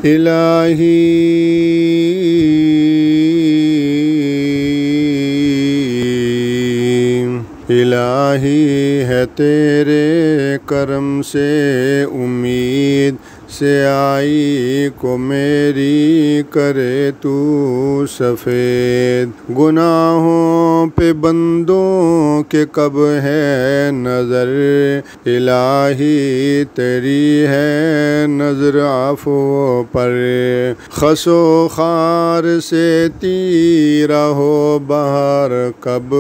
الہی الہی ہے تیرے کرم سے امید سے آئی کو میری کرے تو سفید گناہوں پہ بندوں کے کب ہے نظر الہی تیری ہے نظر عفو پر خس و خار سے تیرا ہو بہار کب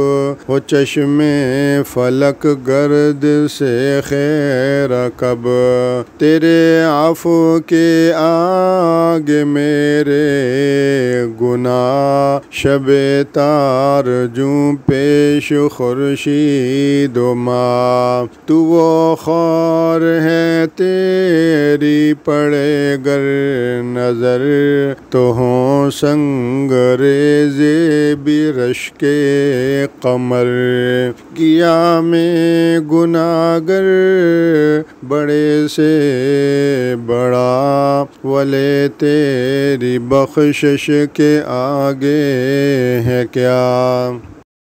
ہو چشم فلک گرد سے خیر کب تیرے عفو کے آگے میرے گناہ شب تار جوں پیش خورشید و ماہ تو وہ خور ہے تیری پڑے گر نظر تو ہوں سنگ ریزے بھی رشک قمر کیا میں گناہگر بڑے سے بڑا ولے تیری بخشش کے آگے ہے کیا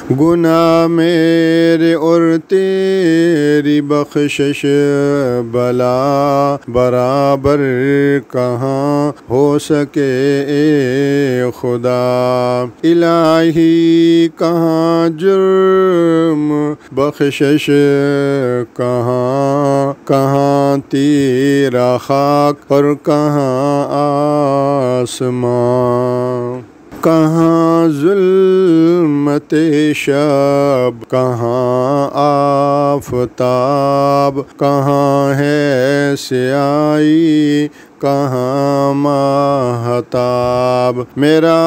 گناہ میرے اور تیری بخشش بلا برابر کہاں ہو سکے اے خدا الہی کہاں جرم بخشش کہاں کہاں تیرا خاک اور کہاں آسمان کہاں ظلمت شب کہاں آفتاب کہاں ہے سیاہی کہاں ماہتاب میرا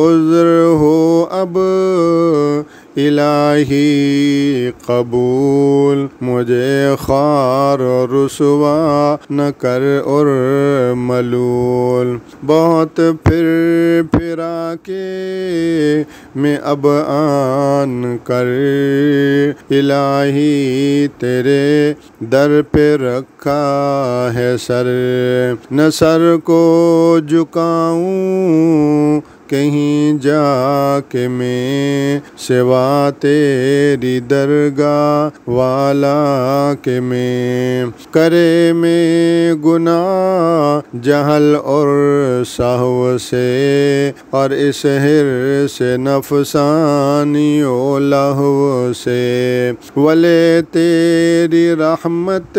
عذر ہو اب الہی قبول مجھے خوار اور رسوا نہ کر اور ملول بہت پھرا کے میں اب آن کر الہی تیرے در پہ رکھا ہے سر نہ سر کو جھکاؤں کہیں جا کے میں سوا تیری درگاہ والا کے میں کرے میں گناہ جہل اور سہو سے اور اس حرص نفسانی و لہو سے ولے تیری رحمت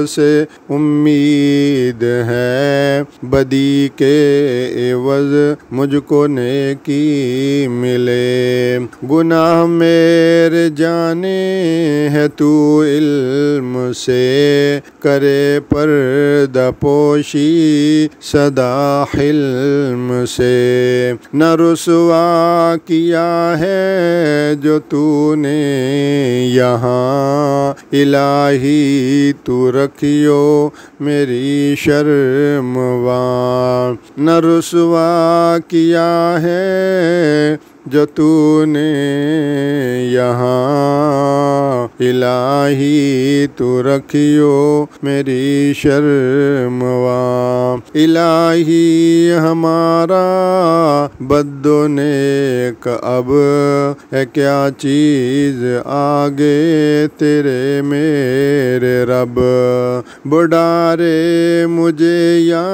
سے امید ہے بدی کے عوض مجھ کو نیکی ملے گناہ میرے جانے ہے تو علم سے کرے پردہ پوشی صدا حلم سے نہ رسوا کیا ہے جو تو نے یہاں الہی تو رکھیو میری شرم وہاں نہ رسوا کیا ہے جو تو نے یہاں الہی تو رکھیو میری شرم وہاں الہی ہمارا بد و نیک اب ہے کیا چیز آگے تیرے میرے رب بڑھارے مجھے یا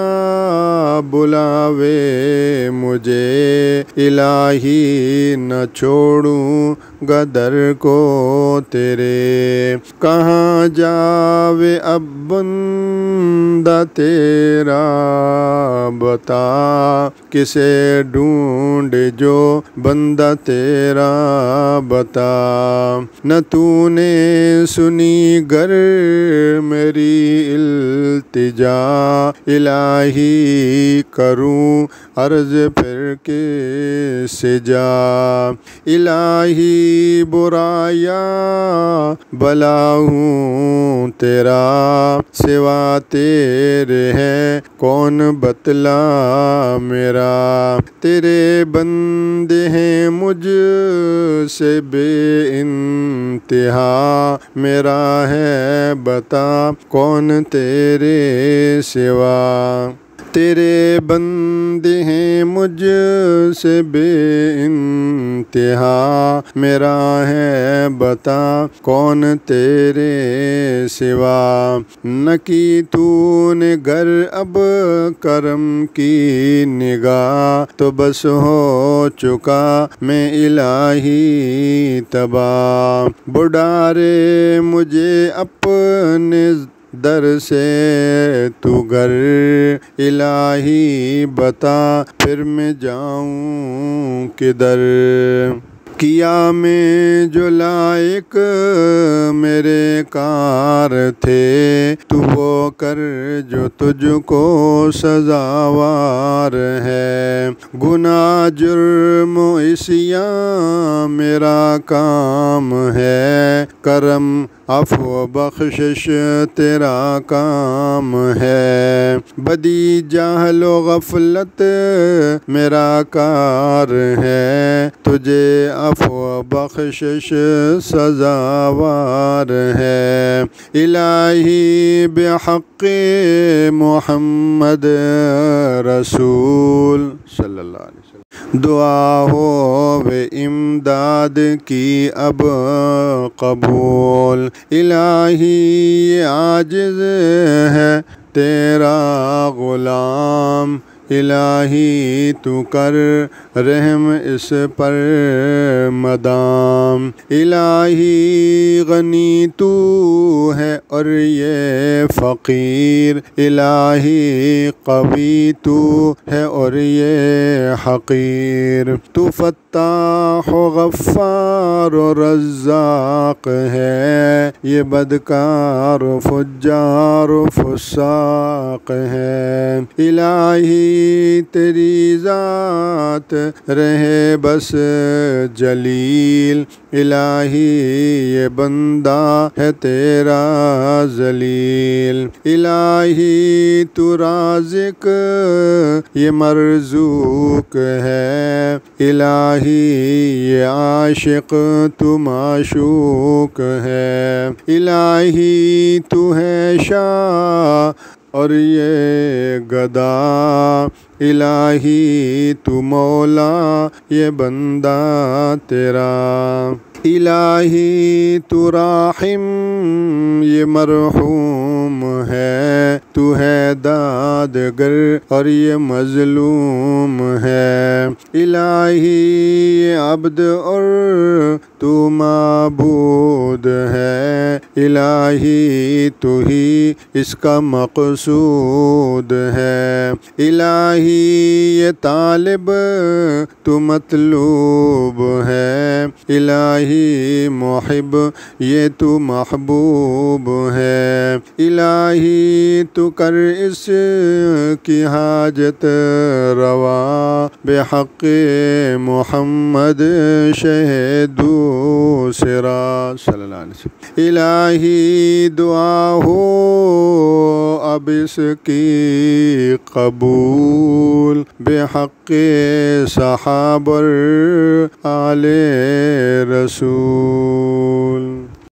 بلاوے مجھے الہی نہ چھوڑوں گدر کو تیرے کہاں جاوے اب بندہ تیرا بتا کسے ڈھونڈ جو بندہ تیرا بتا نہ تو نے سنی گر میری التجا الہی کروں عرض پھر کے سے جا الہی برایا بلا ہوں تیرا سوا تیرے ہے کون بتلا میرا تیرے بندے ہیں مجھ سے بے انتہا میرا ہے بتا کون تیرے سوا تیرے بندے ہیں مجھ سے بے انتہا، میرا ہے بتا کون تیرے سوا، نہ کی تو نے گر اب کرم کی نگاہ، تو بس ہو چکا میں الہی تباہ، بڑھارے مجھے اپنے در سے تو گر الہی بتا، پھر میں جاؤں کدھر، کیا میں جو لائق میرے کار تھے، تو وہ کر جو تجھ کو سزاوار ہے، گناہ جرم و عصیاں میرا کام ہے، کرم عفو بخشش تیرا کام ہے، بدی جہل و غفلت میرا کار ہے، تجھے عفو بخشش سزاوار ہے، الہی بحق محمد رسول صلی اللہ علیہ وسلم دعا ہو امداد کی اب قبول، الہی عاجز ہے تیرا غلام، الہی تو کر رحم اس پر مدام، الہی غنی تو ہے اور یہ فقیر، الہی قوی تو ہے اور یہ حقیر، تو فتاح و غفار و رزاق ہے، یہ بدکار و فجار و فساق ہے، الہی تیری ذات رہے بس جلیل، الہی یہ بندہ ہے تیرا ذلیل، الہی تو رازق یہ مرزوق ہے، الہی یہ عاشق تو معشوق ہے، الہی تو ہے شاہ اور یہ گدا، الہی تو مولا یہ بندہ تیرا، الہی تو راحم یہ مرحوم ہے، تو ہے دادگر اور یہ مظلوم ہے، الہی یہ عبد اور تو معبود ہے، الہی تو ہی اس کا مقصود ہے، الہی یہ طالب تو مطلوب ہے، الہی محب یہ تو محبوب ہے، الہی تو کر اس کی حاجت روا، بحق محمد شہید دوسرا صلی اللہ علیہ وسلم، الہی دعا ہو اب اس کی قبول، بحق صحابہ آل رسول۔